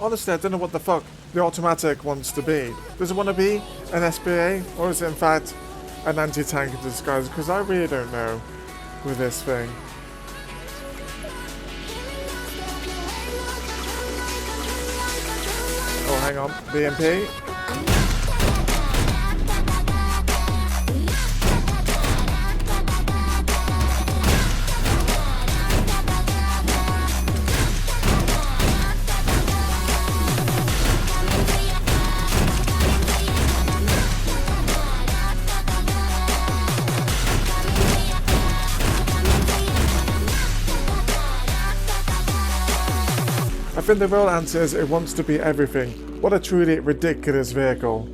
Honestly, I don't know what the fuck the Automatic wants to be. Does it want to be an SPA, or is it in fact an anti-tank in disguise? Because I really don't know with this thing. Oh, hang on. BMP. I think the real answer is it wants to be everything. What a truly ridiculous vehicle.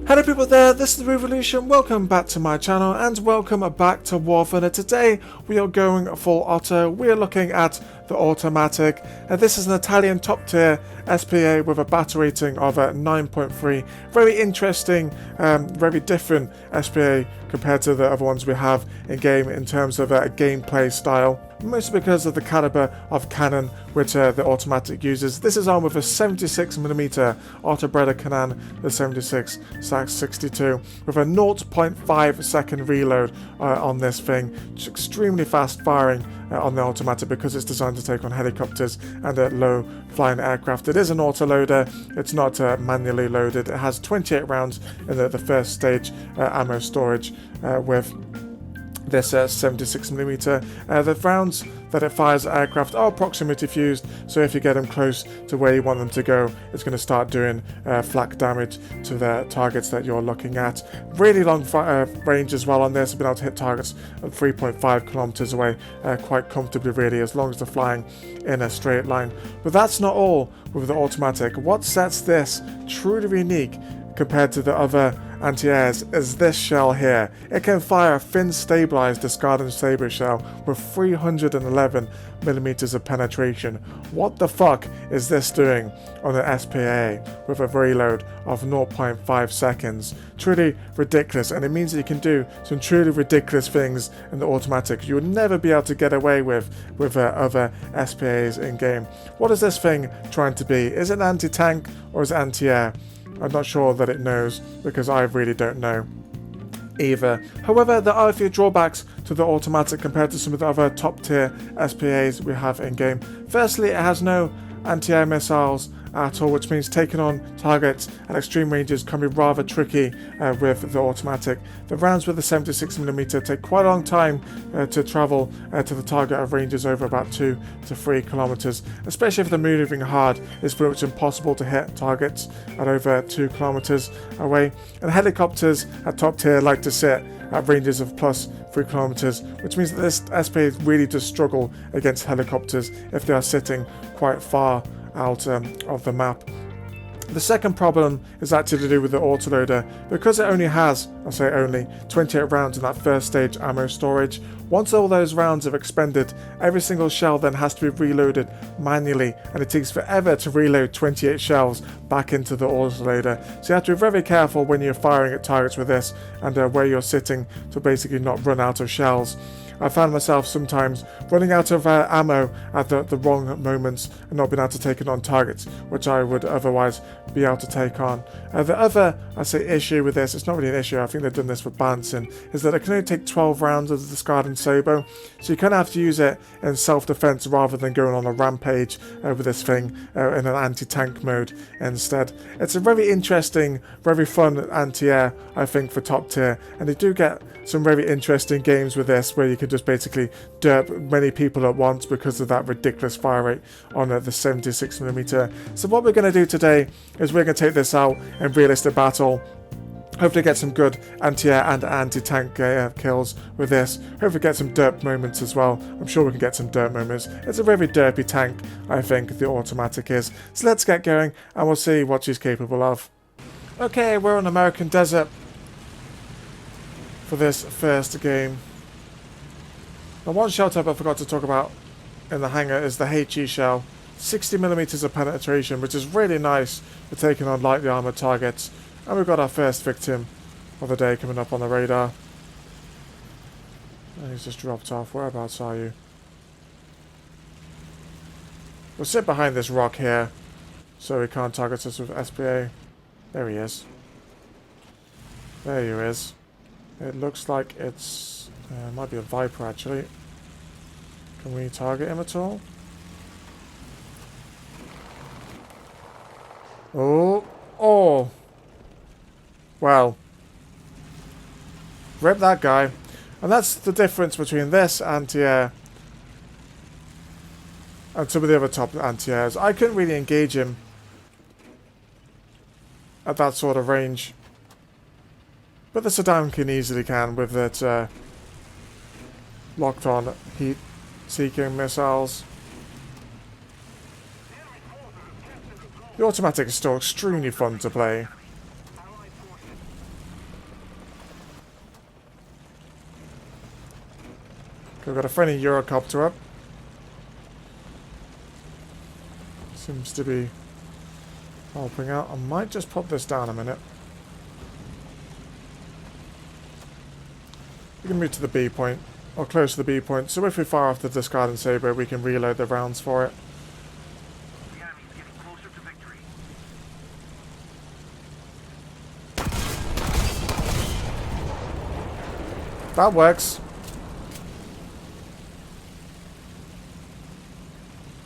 Hello people there, this is TheRubyRevolution. Welcome back to my channel and welcome back to War Thunder. Today we are going full auto. We are looking at the Otomatic. This is an Italian top tier SPA with a battle rating of 9.3. Very interesting, very different SPA compared to the other ones we have in game in terms of gameplay style. Mostly because of the caliber of cannon which the Otomatic uses. This is armed with a 76mm Autoloader cannon, the 76-62, with a 0.5 second reload on this thing. It's extremely fast firing on the Automatic because it's designed to take on helicopters and low flying aircraft. It is an autoloader, it's not manually loaded. It has 28 rounds in the first stage ammo storage with this 76mm. The rounds that it fires at aircraft are proximity fused, so if you get them close to where you want them to go, it's going to start doing flak damage to the targets that you're looking at. Really long range as well on this. I've been able to hit targets at 3.5 kilometers away quite comfortably, really, as long as they're flying in a straight line. But that's not all with the Automatic. What sets this truly unique compared to the other anti-airs is this shell here. It can fire a thin stabilized discarded saber shell with 311mm of penetration. What the fuck is this doing on an SPA with a reload of 0.5 seconds? Truly ridiculous, and it means that you can do some truly ridiculous things in the Automatic you would never be able to get away with other SPAs in game. What is this thing trying to be? Is it an anti-tank or is it anti-air? I'm not sure that it knows, because I really don't know either. However, there are a few drawbacks to the Automatic compared to some of the other top tier SPAs we have in game. Firstly, it has no anti-air missiles at all, which means taking on targets at extreme ranges can be rather tricky with the Automatic. The rounds with the 76mm take quite a long time to travel to the target at ranges over about 2 to 3 kilometers, especially if they're moving hard. It's pretty much impossible to hit targets at over 2 kilometers away. And helicopters at top tier like to sit at ranges of plus 3 kilometers, which means that this SPA really does struggle against helicopters if they are sitting quite far out of the map. The second problem is actually to do with the autoloader. Because it only has, I say only, 28 rounds in that first stage ammo storage, once all those rounds are expended, every single shell then has to be reloaded manually, and it takes forever to reload 28 shells back into the autoloader. So you have to be very careful when you're firing at targets with this, and where you're sitting to basically not run out of shells. I found myself sometimes running out of ammo at the wrong moments and not being able to take it on targets, which I would otherwise be able to take on. The other, I say, issue with this, it's not really an issue, I think they've done this with balancing, is that it can only take 12 rounds of the discarding Sabo, so you kind of have to use it in self-defense rather than going on a rampage with this thing in an anti-tank mode instead. It's a very interesting, very fun anti-air, I think, for top tier, and they do get some very interesting games with this where you can just basically derp many people at once because of that ridiculous fire rate on the 76mm. So what we're going to do today is we're going to take this out in realistic battle. Hopefully get some good anti-air and anti-tank kills with this. Hopefully get some derp moments as well. I'm sure we can get some derp moments. It's a very derpy tank, I think, the Automatic is. So let's get going and we'll see what she's capable of. Okay, we're on American desert for this first game. Now, one shell type I forgot to talk about in the hangar is the HE shell. 60mm of penetration, which is really nice for taking on lightly armoured targets. And we've got our first victim of the day coming up on the radar. And he's just dropped off. Whereabouts are you? We'll sit behind this rock here so he can't target us with SPA. There he is. There he is. It looks like it's... it might be a Viper actually. Can we target him at all? Oh! Oh! Well. Rip that guy. And that's the difference between this anti-air and some of the other top anti-airs. I couldn't really engage him at that sort of range. But the Saddam can with its locked on heat-seeking missiles. The Automatic is still extremely fun to play. We've got a friendly Eurocopter up. Seems to be helping out. I might just pop this down a minute. We can move to the B point, or close to the B point, so if we fire off the discarding saber, we can reload the rounds for it. The enemy's getting closer to victory. That works.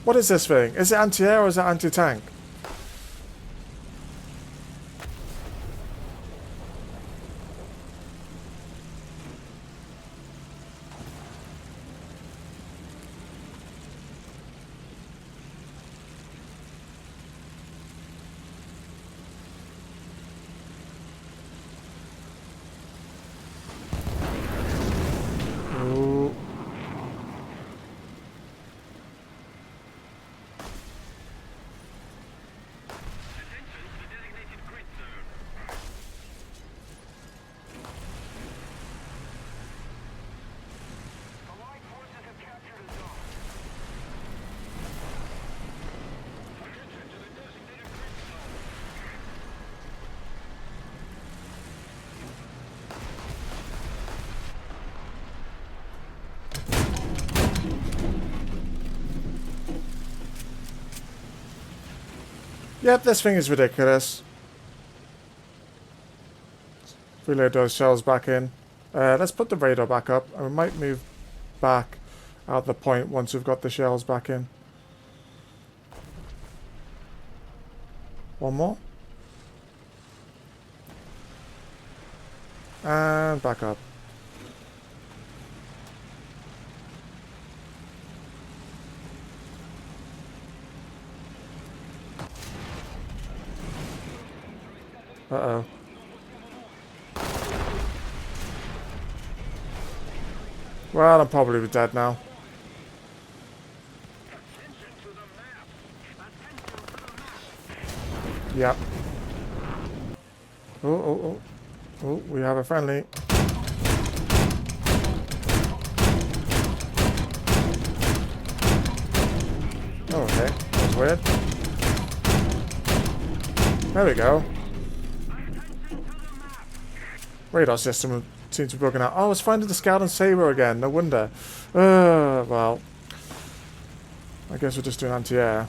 What is this thing? Is it anti-air or is it anti-tank? Ooh. Yep, this thing is ridiculous. Reload those shells back in. Let's put the radar back up. And we might move back out the point once we've got the shells back in. One more. And back up. Uh-oh. Well, I'm probably dead now. Yep. Oh, oh, oh. Oh, we have a friendly. Oh, okay. That's weird. There we go. Radar system seems to be broken out. Oh, it's finding the Scout and Saber again. No wonder. Well. I guess we're just doing anti-air.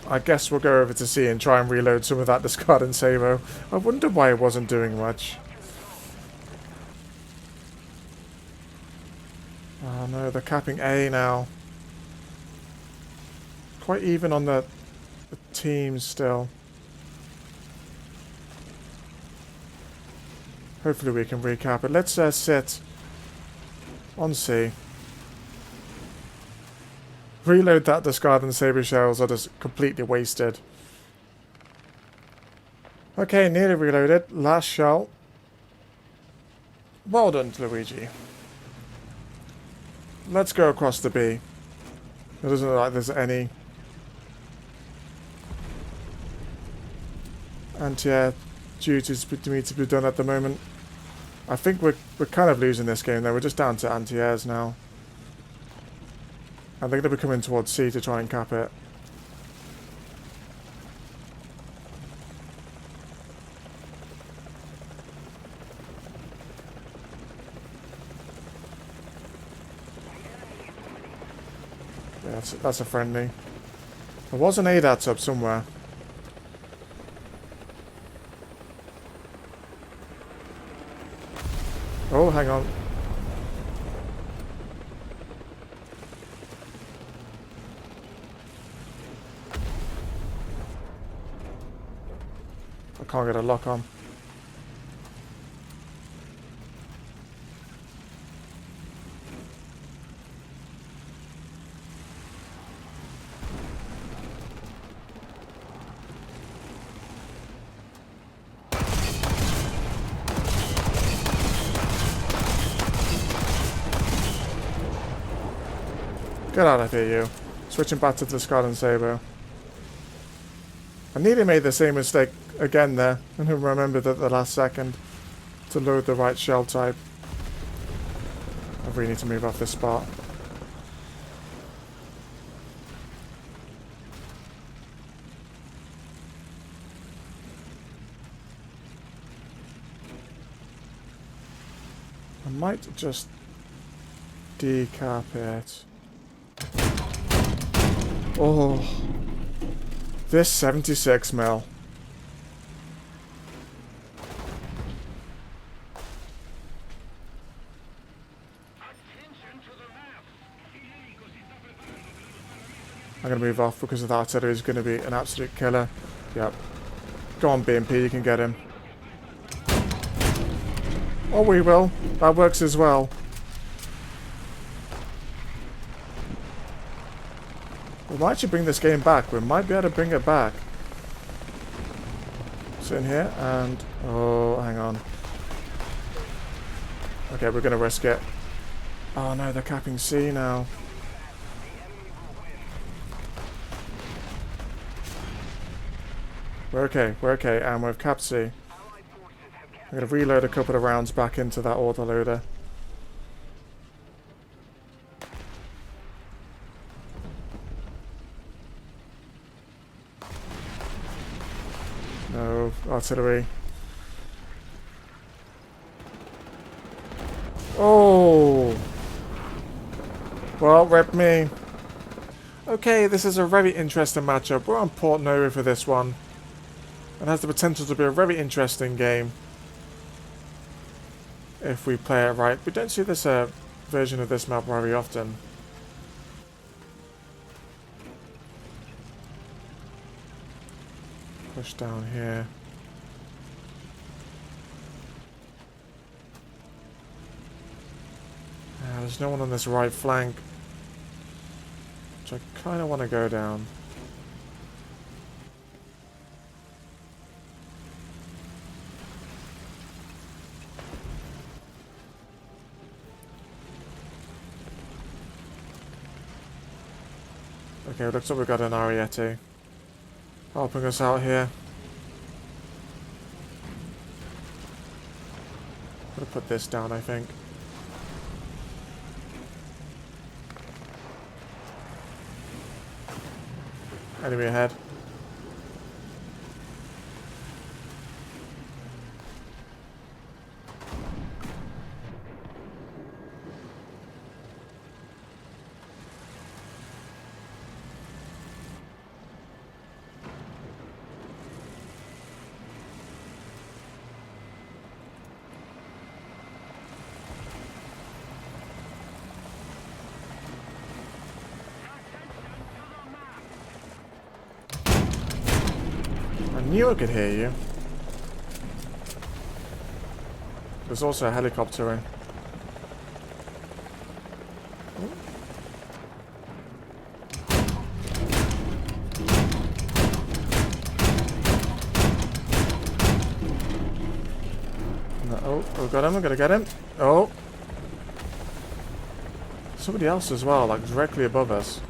I guess we'll go over to C and try and reload some of that discard and Saber. I wonder why it wasn't doing much. Oh no, they're capping A now. Quite even on the teams still. Hopefully we can recap it. Let's sit on C. Reload that discard and saber shells are just completely wasted. Okay, nearly reloaded. Last shell. Well done, Luigi. Let's go across the B. It doesn't look like there's any anti-air duties to be done at the moment. I think we're kind of losing this game though. We're just down to anti-airs now. And they're going to be coming towards C to try and cap it. Yeah, that's a friendly. There was an ADATS up somewhere. Oh, hang on. I can't get a lock on. Get out of here, you. Switching back to the Scarlet Saber. I nearly made the same mistake again there, and remembered at the last second to load the right shell type. I really need to move off this spot. I might just decap it. Oh, this 76 mil. I'm going to move off because of that artillery is going to be an absolute killer. Yep. Go on, BMP, you can get him. Oh, we will. That works as well. We might actually bring this game back. We might be able to bring it back. Sit in here and... Oh, hang on. Okay, we're going to risk it. Oh no, they're capping C now. We're okay, and we've capped C. I'm going to reload a couple of rounds back into that autoloader. No, artillery. Oh! Well, rip me. Okay, this is a very interesting matchup. We're on Port Nova for this one. It has the potential to be a very interesting game if we play it right. We don't see this version of this map very often. Push down here. There's no one on this right flank, which I kind of want to go down. Okay, looks like we've got an Ariete helping us out here. I'm gonna put this down, I think. Enemy ahead. I knew I could hear you. There's also a helicopter in. No, oh, got him, I'm gonna get him. Oh. Somebody else as well, like directly above us.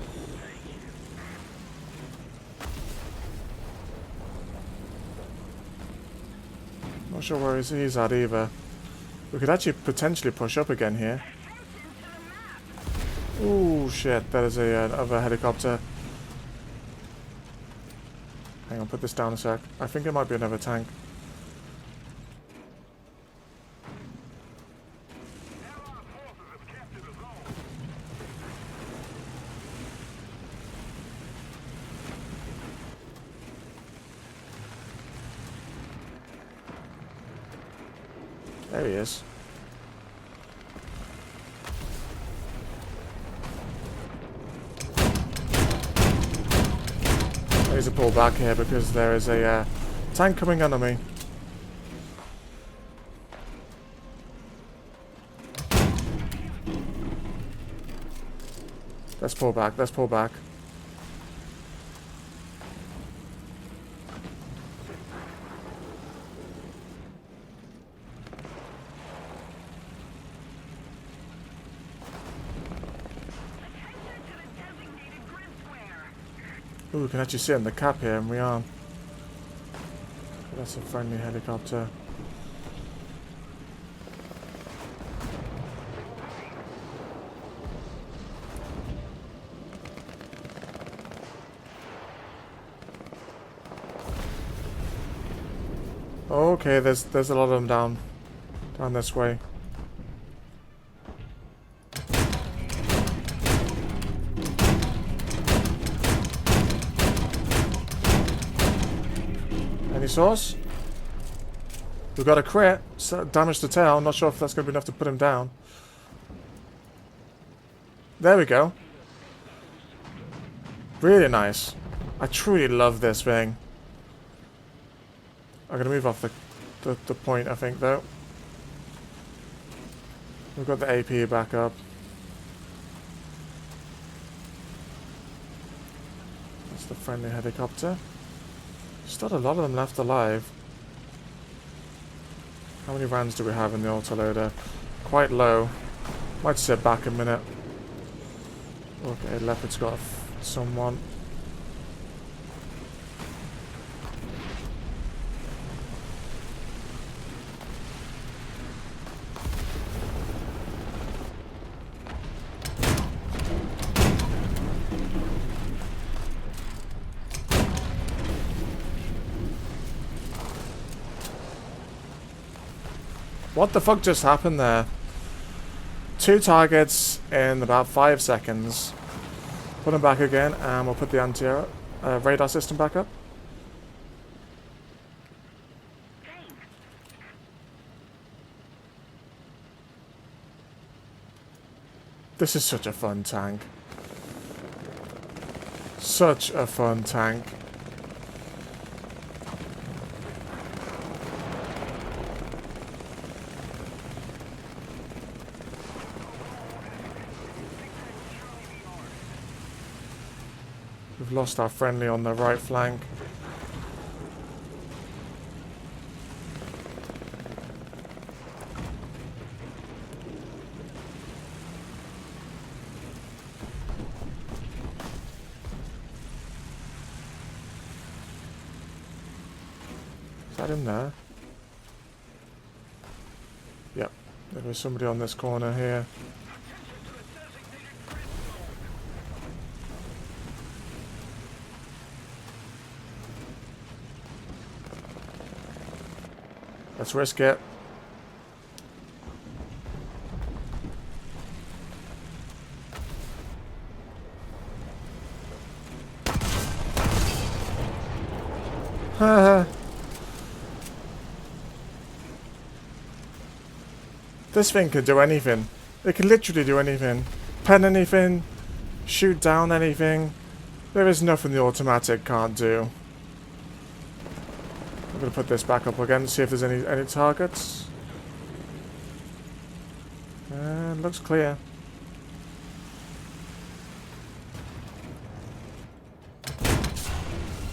Not sure where he's at either. We could actually potentially push up again here. Ooh, shit, that is another helicopter. Hang on, put this down a sec. I think it might be another tank. There he is. I need to pull back here because there is a tank coming under me. Let's pull back, let's pull back. Ooh, we can actually sit in the cap here, and we aren't. That's a friendly helicopter. Okay, there's a lot of them down this way. Any source? We've got a crit. So damage to tail. I'm not sure if that's going to be enough to put him down. There we go. Really nice. I truly love this thing. I'm going to move off the point, I think, though. We've got the AP back up. That's the friendly helicopter. Still a lot of them left alive. How many rounds do we have in the autoloader? Quite low. Might sit back a minute. Okay, Leopard's got someone. What the fuck just happened there? 2 targets in about 5 seconds. Put them back again, and we'll put the anti-radar system back up. This is such a fun tank. Such a fun tank. We've lost our friendly on the right flank. Is that him there? Yep. There was somebody on this corner here. Let's risk it. This thing could do anything. It can literally do anything. Pen anything. Shoot down anything. There is nothing the automatic can't do. I'm going to put this back up again, see if there's any targets. Looks clear.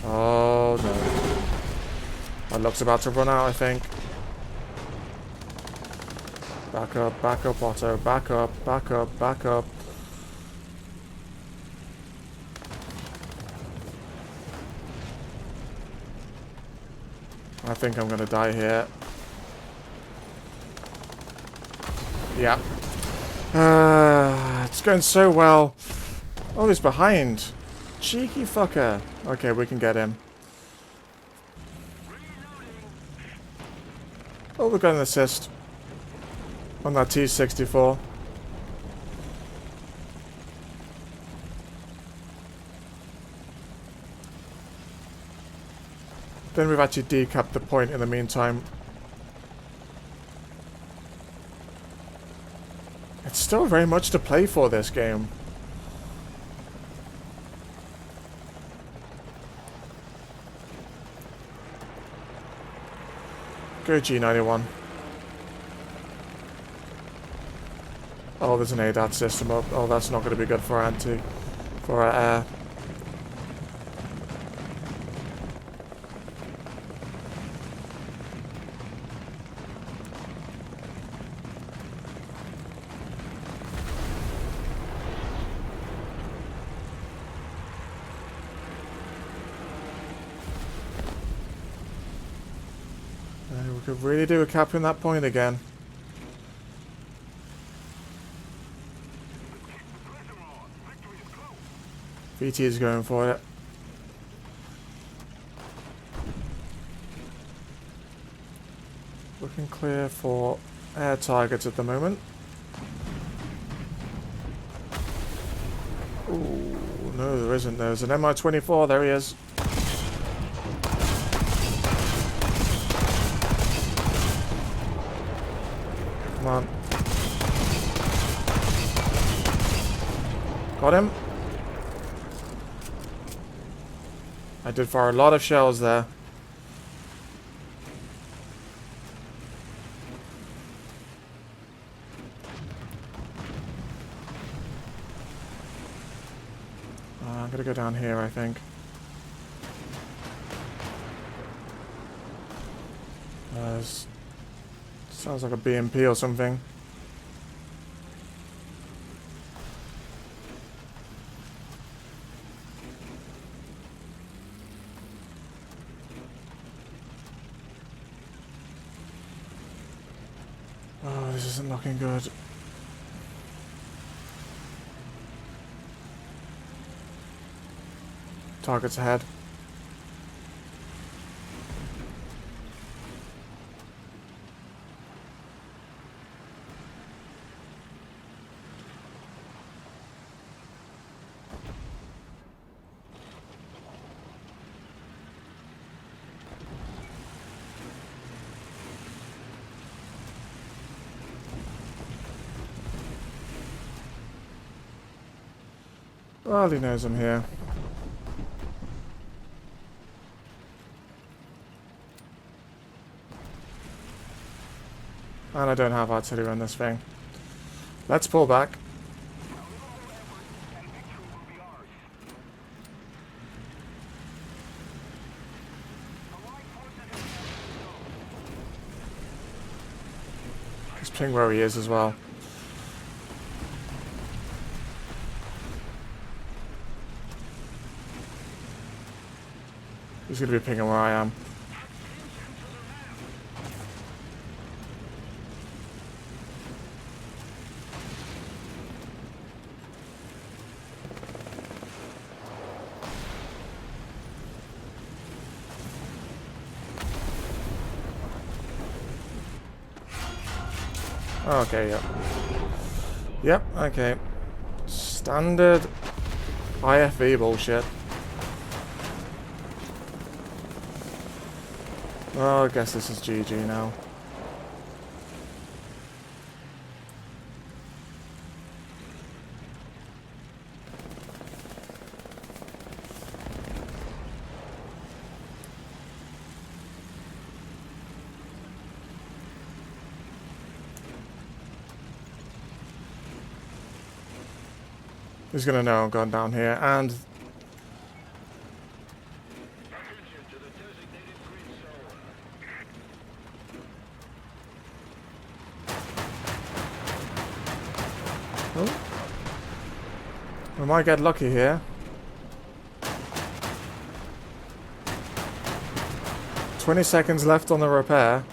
Oh no. My luck's about to run out, I think. Back up, Otto. Back up, back up, back up. I think I'm gonna die here. Yeah. It's going so well. Oh, he's behind. Cheeky fucker. Okay, we can get him. Oh, we've got an assist on that T-64. Then we've actually decapped the point in the meantime. It's still very much to play for, this game. Go G91. Oh, there's an ADAT system up. Oh, that's not going to be good for anti. For air. We could really do a capping that point again. VT is going for it. Looking clear for air targets at the moment. Ooh, no, there isn't. There's an MI-24. There he is. Come on. Got him. I did fire a lot of shells there. I'm gonna go down here, I think. Sounds like a BMP or something. Oh, this isn't looking good. Targets ahead. Well, he knows I'm here. And I don't have artillery on this thing. Let's pull back. Just ping where he is as well. He's going to be pinging where I am. Okay, yep. Yep, okay. Standard IFV bullshit. Well, I guess this is GG now. He's gonna know I'm going down here, and oh, we might get lucky here. 20 seconds left on the repair.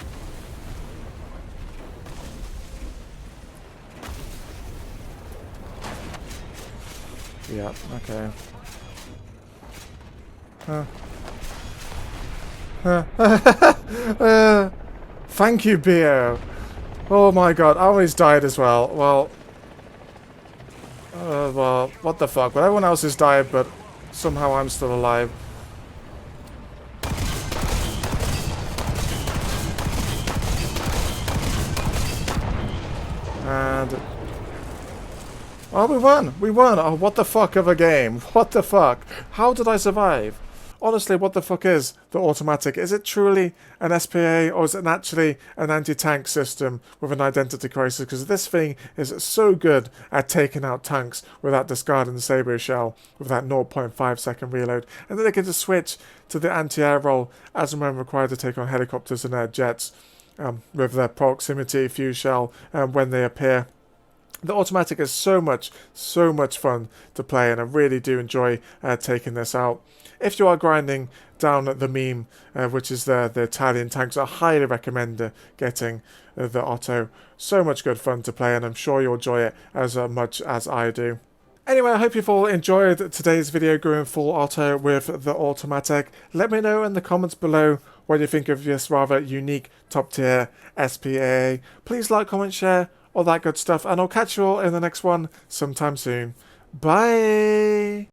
Yeah, okay. Thank you, Bio. Oh my god, I always died as well. Well, what the fuck? Well, everyone else has died, but somehow I'm still alive. And Oh, we won! We won! Oh, what the fuck of a game? What the fuck? How did I survive? Honestly, what the fuck is the Automatic? Is it truly an SPA or is it actually an anti-tank system with an identity crisis? Because this thing is so good at taking out tanks without discarding the saber shell with that 0.5 second reload. And then they can just switch to the anti-air role as and when required to take on helicopters and jets with their proximity fuse shell when they appear. The Automatic is so much fun to play, and I really do enjoy taking this out. If you are grinding down the meme, which is the Italian tanks, I highly recommend getting the OTO. So much good fun to play, and I'm sure you'll enjoy it as much as I do. Anyway, I hope you've all enjoyed today's video going full auto with the Automatic. Let me know in the comments below what you think of this rather unique top tier SPAA. Please like, comment, share, all that good stuff, and I'll catch you all in the next one sometime soon. Bye!